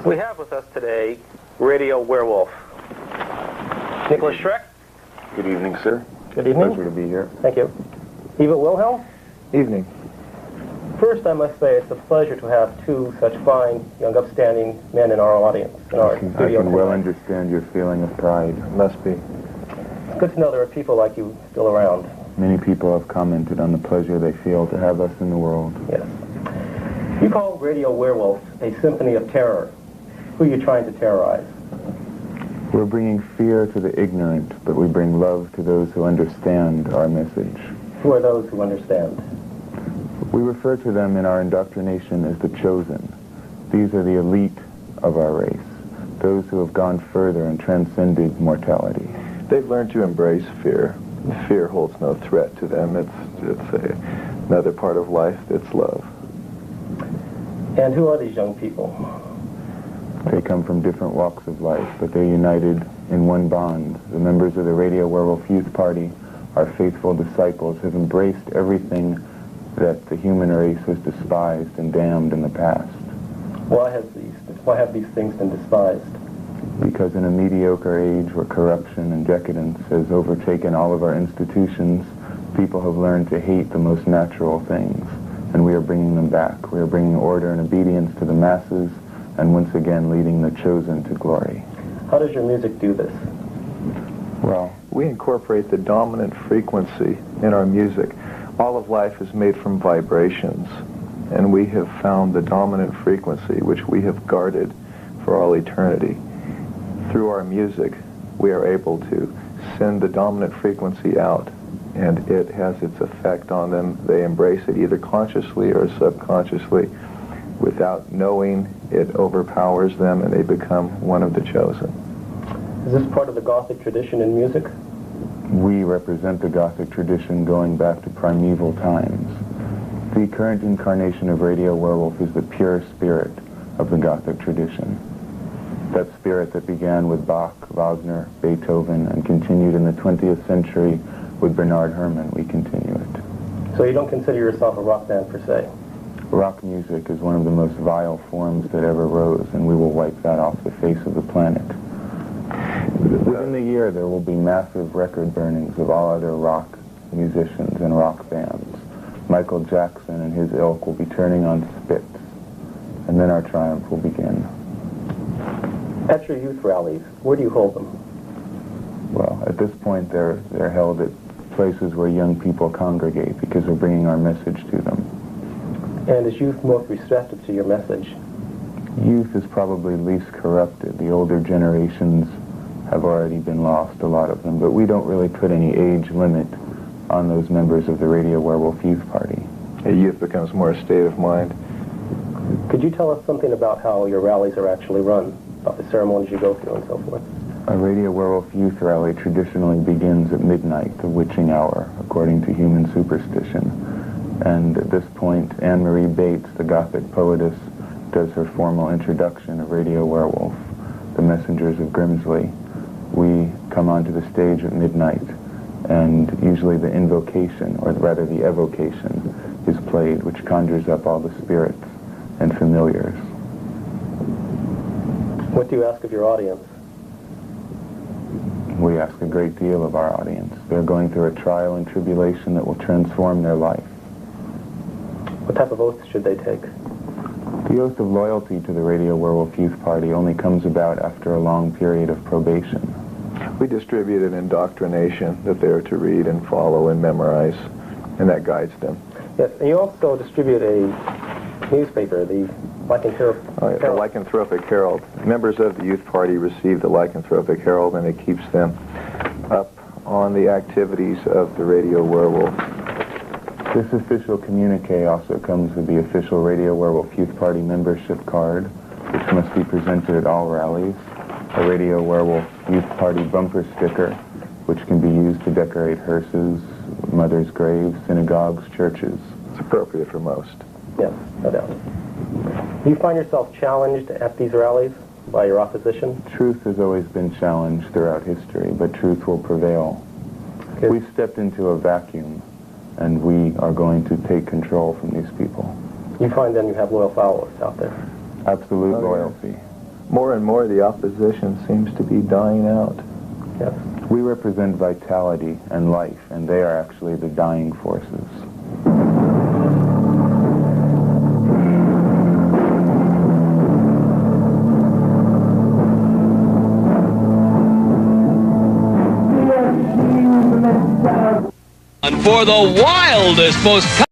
We have with us today Radio Werewolf. Nicholas Schreck. Good evening, sir. Good evening. Pleasure to be here. Thank you. Eva Wilhelm. Evening. First, I must say it's a pleasure to have two such fine, young, upstanding men in our audience, in our I studio can well tonight. understand your feeling of pride. Must be. It's good to know there are people like you still around. Many people have commented on the pleasure they feel to have us in the world. Yes. You call Radio Werewolf a symphony of terror. Who are you trying to terrorize? We're bringing fear to the ignorant, but we bring love to those who understand our message. Who are those who understand? We refer to them in our indoctrination as the chosen. These are the elite of our race, those who have gone further and transcended mortality. They've learned to embrace fear. Fear holds no threat to them. It's another part of life. It's love. And who are these young people? They come from different walks of life, but they're united in one bond. The members of the Radio Werewolf Youth Party, our faithful disciples, have embraced everything that the human race has despised and damned in the past. Why have these things been despised? Because in a mediocre age where corruption and decadence has overtaken all of our institutions, people have learned to hate the most natural things, and we are bringing them back. We are bringing order and obedience to the masses, and once again leading the chosen to glory. How does your music do this? Well, we incorporate the dominant frequency in our music. All of life is made from vibrations, and we have found the dominant frequency, which we have guarded for all eternity. Through our music, we are able to send the dominant frequency out, and it has its effect on them. They embrace it either consciously or subconsciously. Without knowing, it overpowers them, and they become one of the chosen. Is this part of the Gothic tradition in music? we represent the Gothic tradition going back to primeval times. The current incarnation of Radio Werewolf is the pure spirit of the Gothic tradition. That spirit that began with Bach, Wagner, Beethoven, and continued in the 20th century with Bernard Herrmann. We continue it. So you don't consider yourself a rock band per se? Rock music is one of the most vile forms that ever rose, and we will wipe that off the face of the planet. Within the year, there will be massive record burnings of all other rock musicians and rock bands. Michael Jackson and his ilk will be turning on spits, and then our triumph will begin. At your youth rallies, where do you hold them? Well, at this point, they're held at places where young people congregate because we're bringing our message to them. And is youth most receptive to your message? Youth is probably least corrupted. The older generations have already been lost, a lot of them, but we don't really put any age limit on those members of the Radio Werewolf Youth Party. A youth becomes more a state of mind. Could you tell us something about how your rallies are actually run, about the ceremonies you go through and so forth? A Radio Werewolf Youth Rally traditionally begins at midnight, the witching hour, according to human superstition. And at this point, Anne-Marie Bates, the Gothic poetess, does her formal introduction of Radio Werewolf, the Messengers of Grimsley. We come onto the stage at midnight, and usually the invocation, or rather the evocation, is played, which conjures up all the spirits and familiars. What do you ask of your audience? We ask a great deal of our audience. They're going through a trial and tribulation that will transform their life. What type of oaths should they take? The oath of loyalty to the Radio Werewolf Youth Party only comes about after a long period of probation. We distribute an indoctrination that they are to read and follow and memorize, and that guides them. Yes, and you also distribute a newspaper, the Lycanthropic Herald. Members of the Youth Party receive the Lycanthropic Herald, and it keeps them up on the activities of the Radio Werewolf. This official communique also comes with the official Radio Werewolf Youth Party membership card, which must be presented at all rallies, a Radio Werewolf Youth Party bumper sticker, which can be used to decorate hearses, mothers' graves, synagogues, churches. It's appropriate for most. Yes, no doubt. Do you find yourself challenged at these rallies by your opposition? Truth has always been challenged throughout history, but truth will prevail. Good. We've stepped into a vacuum, and we are going to take control from these people. You find then you have loyal followers out there? Absolute Oh, yeah. loyalty. more and more the opposition seems to be dying out. Yes. We represent vitality and life, and they are actually the dying forces. And for the wildest, most